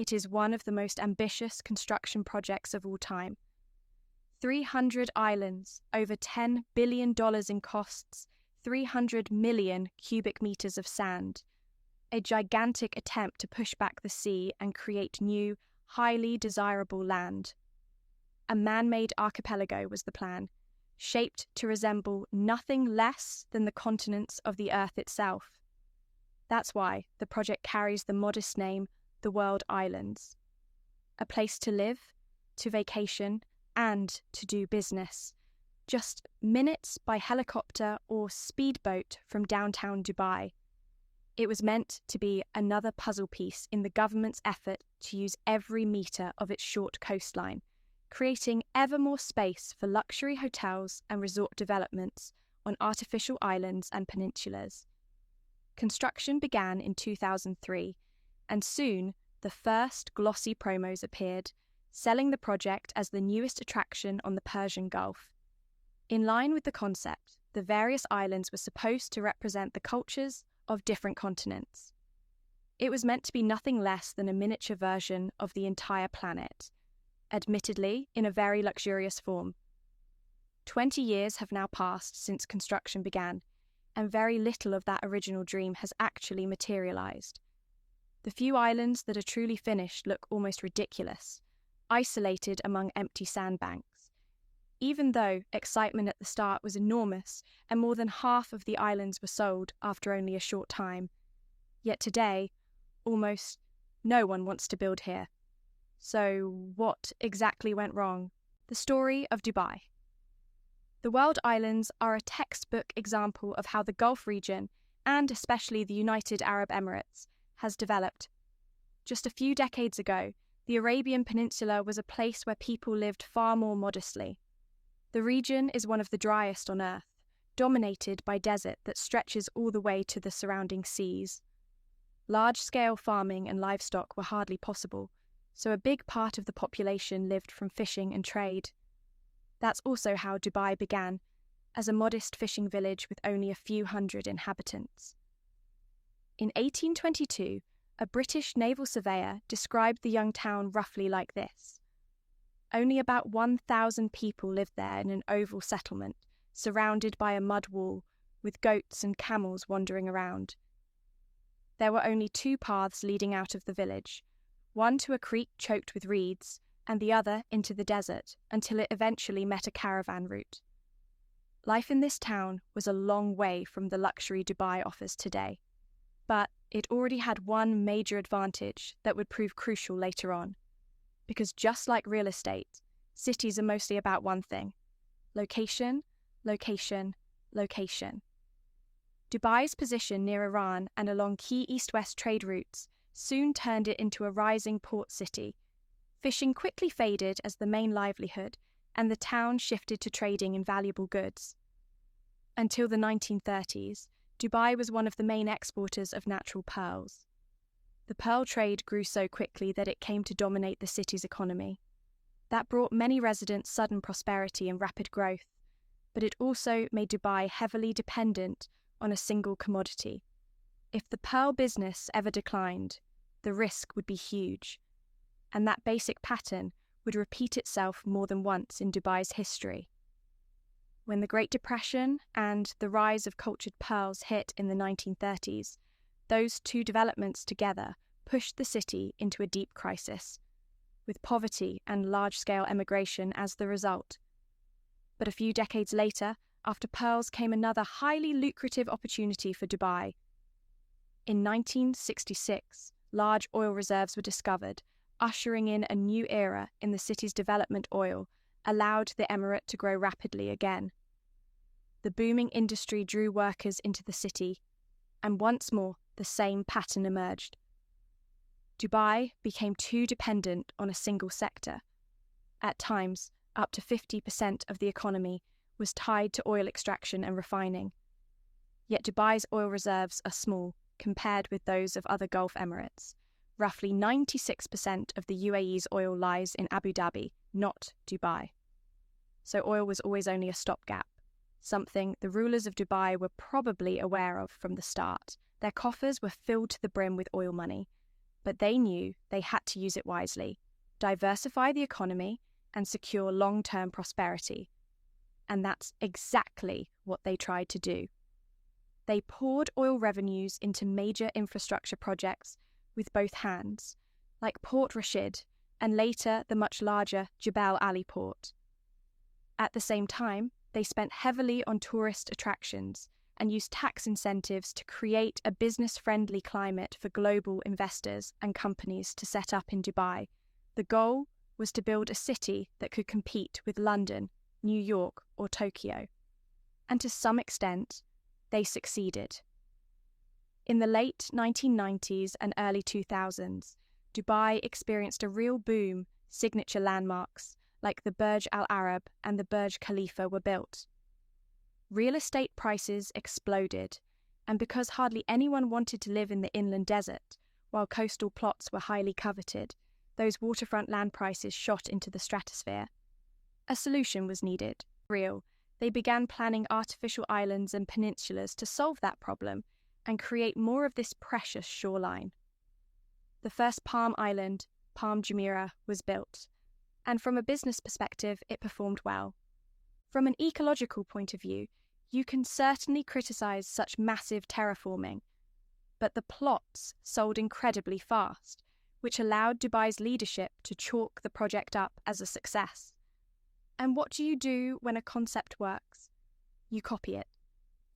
it is one of the most ambitious construction projects of all time. 300 islands, over $10 billion in costs, 300 million cubic meters of sand. A gigantic attempt to push back the sea and create new, highly desirable land. A man-made archipelago was the plan, shaped to resemble nothing less than the continents of the Earth itself. That's why the project carries the modest name, the World Islands. A place to live, to vacation, and to do business. Just minutes by helicopter or speedboat from downtown Dubai. It was meant to be another puzzle piece in the government's effort to use every metre of its short coastline, creating ever more space for luxury hotels and resort developments on artificial islands and peninsulas. Construction began in 2003, and soon the first glossy promos appeared, selling the project as the newest attraction on the Persian Gulf. In line with the concept, the various islands were supposed to represent the cultures of different continents. It was meant to be nothing less than a miniature version of the entire planet, admittedly in a very luxurious form. 20 years have now passed since construction began, and very little of that original dream has actually materialized. The few islands that are truly finished look almost ridiculous, isolated among empty sandbanks. Even though excitement at the start was enormous and more than half of the islands were sold after only a short time, yet today, almost no one wants to build here. So what exactly went wrong? The story of Dubai. The World Islands are a textbook example of how the Gulf region, and especially the United Arab Emirates, has developed. Just a few decades ago, the Arabian Peninsula was a place where people lived far more modestly. The region is one of the driest on Earth, dominated by desert that stretches all the way to the surrounding seas. Large-scale farming and livestock were hardly possible, so a big part of the population lived from fishing and trade. That's also how Dubai began, as a modest fishing village with only a few hundred inhabitants. In 1822, a British naval surveyor described the young town roughly like this. Only about 1,000 people lived there in an oval settlement, surrounded by a mud wall, with goats and camels wandering around. There were only 2 paths leading out of the village, one to a creek choked with reeds, and the other into the desert, until it eventually met a caravan route. Life in this town was a long way from the luxury Dubai offers today, but it already had one major advantage that would prove crucial later on. Because just like real estate, cities are mostly about one thing: location, location, location. Dubai's position near Iran and along key east-west trade routes soon turned it into a rising port city. Fishing quickly faded as the main livelihood, and the town shifted to trading in valuable goods. Until the 1930s, Dubai was one of the main exporters of natural pearls. The pearl trade grew so quickly that it came to dominate the city's economy. That brought many residents sudden prosperity and rapid growth, but it also made Dubai heavily dependent on a single commodity. If the pearl business ever declined, the risk would be huge, and that basic pattern would repeat itself more than once in Dubai's history. When the Great Depression and the rise of cultured pearls hit in the 1930s, those two developments together pushed the city into a deep crisis, with poverty and large-scale emigration as the result. But a few decades later, after pearls came another highly lucrative opportunity for Dubai. In 1966, large oil reserves were discovered, ushering in a new era in the city's development. Oil allowed the emirate to grow rapidly again. The booming industry drew workers into the city, and once more the same pattern emerged. Dubai became too dependent on a single sector. At times, up to 50% of the economy was tied to oil extraction and refining. Yet Dubai's oil reserves are small compared with those of other Gulf Emirates. Roughly 96% of the UAE's oil lies in Abu Dhabi, not Dubai. So oil was always only a stopgap, something the rulers of Dubai were probably aware of from the start. Their coffers were filled to the brim with oil money, But they knew they had to use it wisely, diversify the economy, and secure long-term prosperity. And that's exactly what they tried to do. They poured oil revenues into major infrastructure projects with both hands, like Port Rashid and later the much larger Jebel Ali port. At the same time, they spent heavily on tourist attractions and used tax incentives to create a business-friendly climate for global investors and companies to set up in Dubai. The goal was to build a city that could compete with London, New York, or Tokyo. And to some extent, they succeeded. In the late 1990s and early 2000s, Dubai experienced a real boom. Signature landmarks like the Burj Al Arab and the Burj Khalifa were built. Real estate prices exploded, and because hardly anyone wanted to live in the inland desert, while coastal plots were highly coveted, those waterfront land prices shot into the stratosphere. A solution was needed. They began planning artificial islands and peninsulas to solve that problem and create more of this precious shoreline. The first Palm Island, Palm Jumeirah, was built, and from a business perspective, it performed well. From an ecological point of view, you can certainly criticize such massive terraforming, but the plots sold incredibly fast, which allowed Dubai's leadership to chalk the project up as a success. And what do you do when a concept works? You copy it,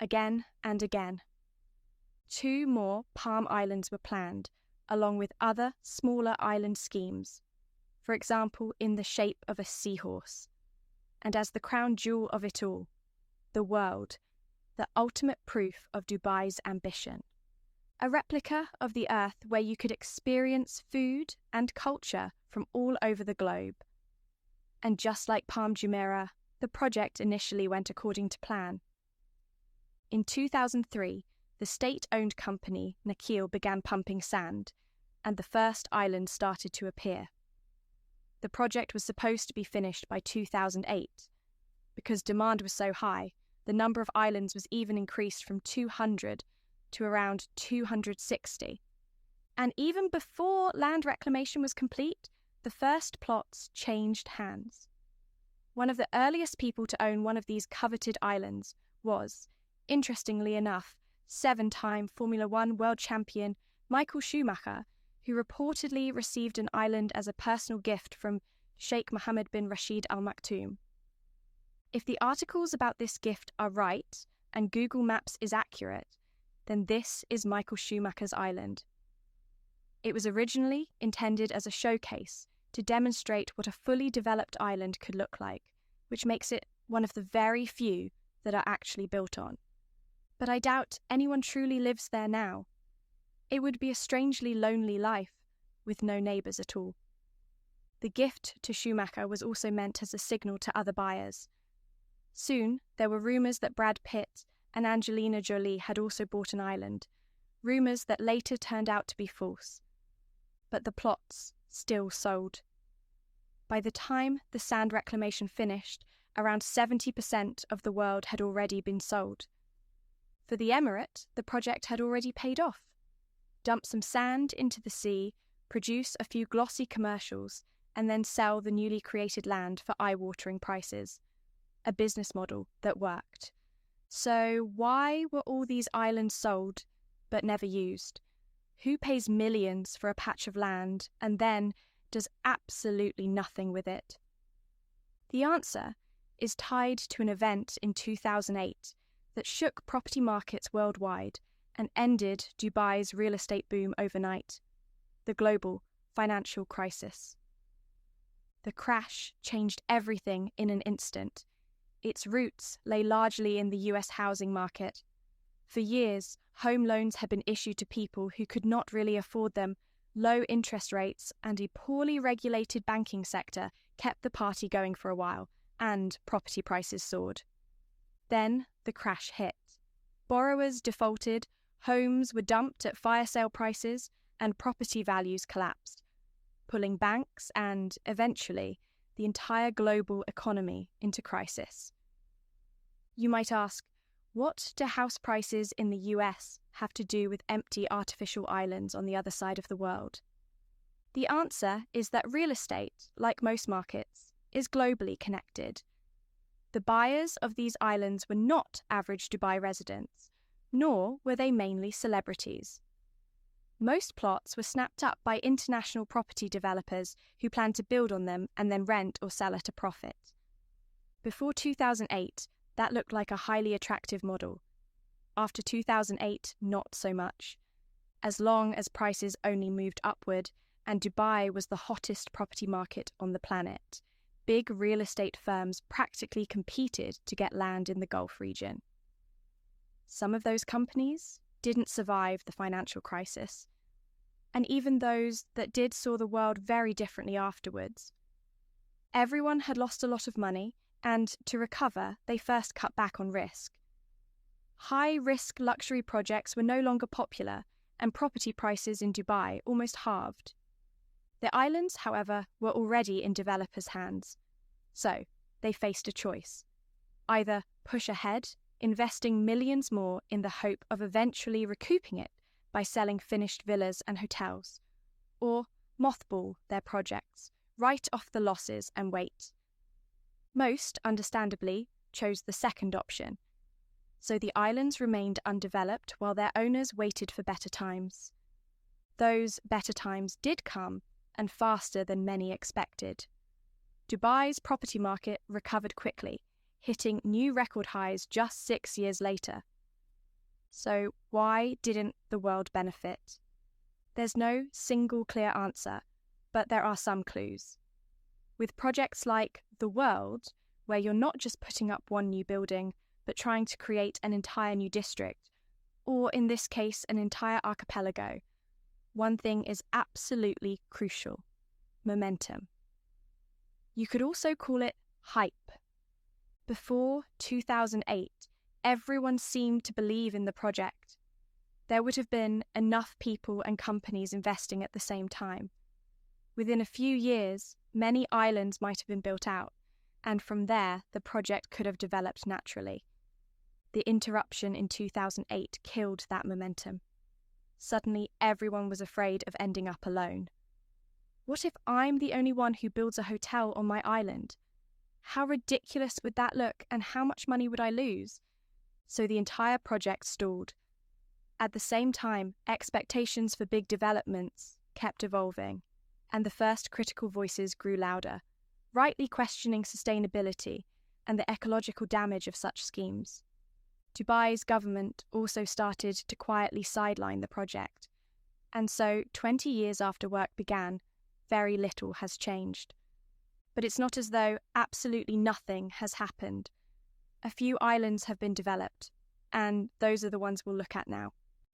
again and again. 2 more Palm Islands were planned, along with other smaller island schemes, for example in the shape of a seahorse. And as the crown jewel of it all, the world, the ultimate proof of Dubai's ambition. A replica of the Earth where you could experience food and culture from all over the globe. And just like Palm Jumeirah, the project initially went according to plan. In 2003, the state-owned company Nakheel began pumping sand, and the first island started to appear. The project was supposed to be finished by 2008. Because demand was so high, the number of islands was even increased from 200 to around 260. And even before land reclamation was complete, the first plots changed hands. One of the earliest people to own one of these coveted islands was, interestingly enough, 7-time Formula One world champion Michael Schumacher, who reportedly received an island as a personal gift from Sheikh Mohammed bin Rashid Al Maktoum. If the articles about this gift are right and Google Maps is accurate, then this is Michael Schumacher's island. It was originally intended as a showcase to demonstrate what a fully developed island could look like, which makes it one of the very few that are actually built on. But I doubt anyone truly lives there now. It would be a strangely lonely life, with no neighbours at all. The gift to Schumacher was also meant as a signal to other buyers. Soon, there were rumours that Brad Pitt and Angelina Jolie had also bought an island, rumours that later turned out to be false. But the plots still sold. By the time the sand reclamation finished, around 70% of the world had already been sold. For the emirate, the project had already paid off. Dump some sand into the sea, produce a few glossy commercials, and then sell the newly created land for eye-watering prices. A business model that worked. So why were all these islands sold but never used? Who pays millions for a patch of land and then does absolutely nothing with it? The answer is tied to an event in 2008 that shook property markets worldwide and ended Dubai's real estate boom overnight: the global financial crisis. The crash changed everything in an instant. Its roots lay largely in the US housing market. For years, home loans had been issued to people who could not really afford them. Low interest rates and a poorly regulated banking sector kept the party going for a while, and property prices soared. Then the crash hit. Borrowers defaulted, homes were dumped at fire sale prices, and property values collapsed, pulling banks and, eventually, the entire global economy into crisis. You might ask, what do house prices in the US have to do with empty artificial islands on the other side of the world? The answer is that real estate, like most markets, is globally connected. The buyers of these islands were not average Dubai residents, nor were they mainly celebrities. Most plots were snapped up by international property developers who planned to build on them and then rent or sell at a profit. Before 2008, that looked like a highly attractive model. After 2008, not so much. As long as prices only moved upward and Dubai was the hottest property market on the planet, big real estate firms practically competed to get land in the Gulf region. Some of those companies didn't survive the financial crisis, and even those that did saw the world very differently afterwards. Everyone had lost a lot of money, and to recover, they first cut back on risk. High-risk luxury projects were no longer popular, and property prices in Dubai almost halved. The islands, however, were already in developers' hands, so they faced a choice. Either push ahead, investing millions more in the hope of eventually recouping it by selling finished villas and hotels, or mothball their projects, write off the losses and wait. Most, understandably, chose the second option, so the islands remained undeveloped while their owners waited for better times. Those better times did come, and faster than many expected. Dubai's property market recovered quickly, hitting new record highs just 6 years later. So why didn't the world benefit? There's no single clear answer, but there are some clues. With projects like The World, where you're not just putting up one new building, but trying to create an entire new district, or in this case, an entire archipelago, one thing is absolutely crucial: momentum. You could also call it hype. Before 2008, everyone seemed to believe in the project. There would have been enough people and companies investing at the same time. Within a few years, many islands might have been built out, and from there, the project could have developed naturally. The interruption in 2008 killed that momentum. Suddenly, everyone was afraid of ending up alone. What if I'm the only one who builds a hotel on my island? How ridiculous would that look, and how much money would I lose? So the entire project stalled. At the same time, expectations for big developments kept evolving, and the first critical voices grew louder, rightly questioning sustainability and the ecological damage of such schemes. Dubai's government also started to quietly sideline the project, and so 20 years after work began, very little has changed. But it's not as though absolutely nothing has happened. A few islands have been developed, and those are the ones we'll look at now.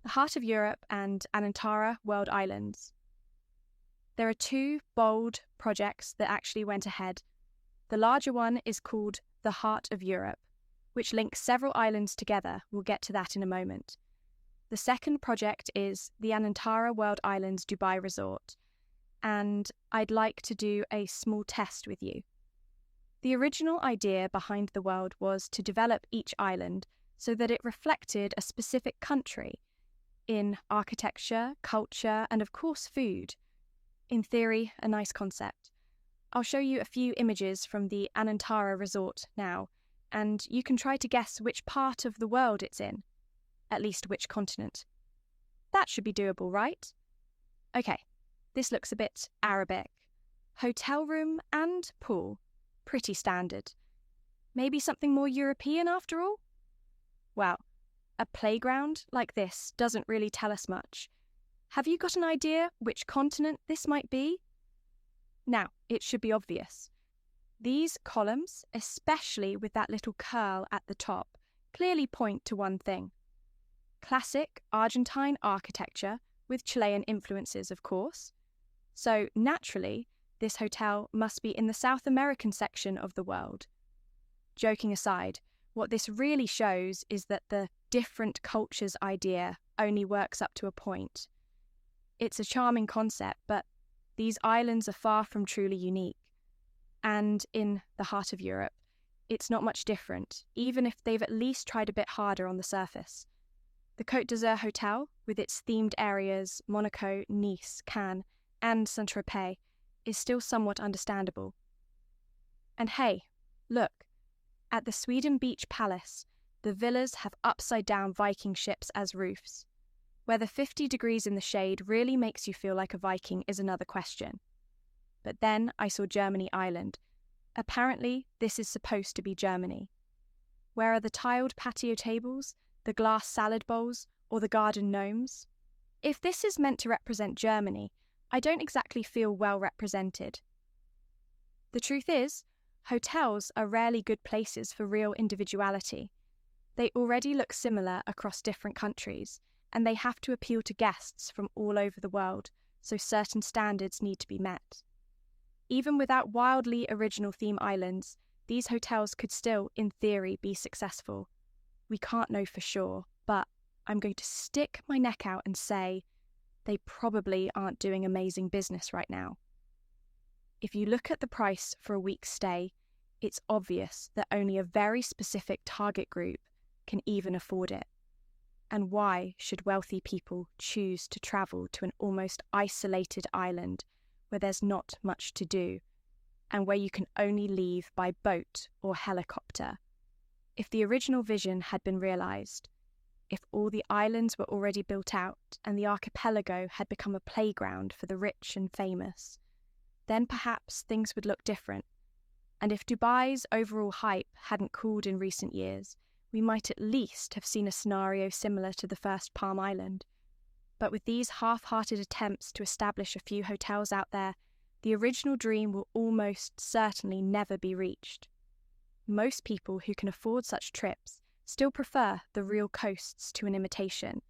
The Heart of Europe and Anantara World Islands. There are two bold projects that actually went ahead. The larger one is called the Heart of Europe, which links several islands together. We'll get to that in a moment. The second project is the Anantara World Islands Dubai Resort, and I'd like to do a small test with you. The original idea behind the world was to develop each island so that it reflected a specific country in architecture, culture, and of course food. In theory, a nice concept. I'll show you a few images from the Anantara Resort now, and you can try to guess which part of the world it's in, at least which continent. That should be doable, right? Okay, this looks a bit Arabic. Hotel room and pool, pretty standard. Maybe something more European after all? Well, a playground like this doesn't really tell us much. Have you got an idea which continent this might be? Now, it should be obvious. These columns, especially with that little curl at the top, clearly point to one thing. Classic Argentine architecture with Chilean influences, of course. So, naturally, this hotel must be in the South American section of the world. Joking aside, what this really shows is that the different cultures idea only works up to a point. It's a charming concept, but these islands are far from truly unique. And in the heart of Europe, it's not much different, even if they've at least tried a bit harder on the surface. The Côte d'Azur Hotel, with its themed areas Monaco, Nice, Cannes, and Saint-Tropez is still somewhat understandable. And hey, look, at the Sweden Beach Palace, the villas have upside-down Viking ships as roofs. Whether 50 degrees in the shade really makes you feel like a Viking is another question. But then I saw Germany Island. Apparently, this is supposed to be Germany. Where are the tiled patio tables, the glass salad bowls, or the garden gnomes? If this is meant to represent Germany, I don't exactly feel well represented. The truth is, hotels are rarely good places for real individuality. They already look similar across different countries, and they have to appeal to guests from all over the world, so certain standards need to be met. Even without wildly original theme islands, these hotels could still, in theory, be successful. We can't know for sure, but I'm going to stick my neck out and say they probably aren't doing amazing business right now. If you look at the price for a week's stay, it's obvious that only a very specific target group can even afford it. And why should wealthy people choose to travel to an almost isolated island where there's not much to do, and where you can only leave by boat or helicopter? If the original vision had been realised, if all the islands were already built out and the archipelago had become a playground for the rich and famous, then perhaps things would look different. And if Dubai's overall hype hadn't cooled in recent years, we might at least have seen a scenario similar to the first Palm Island. But with these half-hearted attempts to establish a few hotels out there, the original dream will almost certainly never be reached. Most people who can afford such trips still prefer the real coasts to an imitation.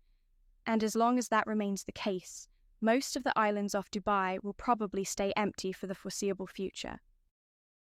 And as long as that remains the case, most of the islands off Dubai will probably stay empty for the foreseeable future.